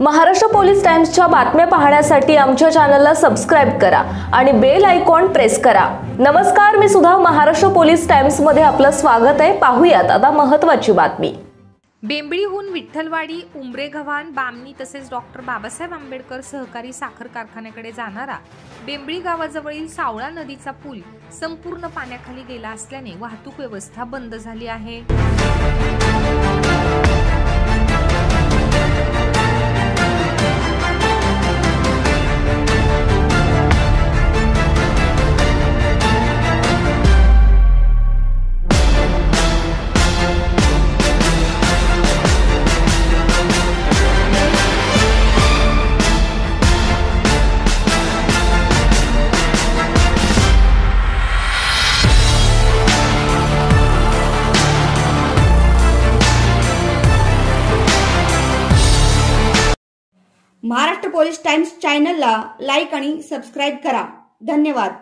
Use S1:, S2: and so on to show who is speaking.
S1: Maharashtra police टाइम्सच्या बातम्या पाहण्यासाठी आमच्या चॅनलला सबस्क्राइब करा आणि बेल आयकॉन प्रेस करा। नमस्कार, मी सुद्धा महाराष्ट्र पोलीस टाइम्स मध्ये आपलं स्वागत आहे। पाहूयात आता महत्त्वाची बातमी।
S2: बेंबळीहून विठ्ठलवाडी, उंबरे गव्हाण, बामणी तसेच डॉक्टर बाबासाहेब आंबेडकर सहकारी साखर कारखान्याकडे जाणारा बेंबळी गावाजवळील सावळा नदीचा पूल संपूर्ण पाण्याखाली गेला असल्याने वाहतूक व्यवस्था बंद झाली आहे।
S3: महाराष्ट्र पोलीस टाइम्स चॅनलला लाईक आणि सबस्क्राइब करा। धन्यवाद।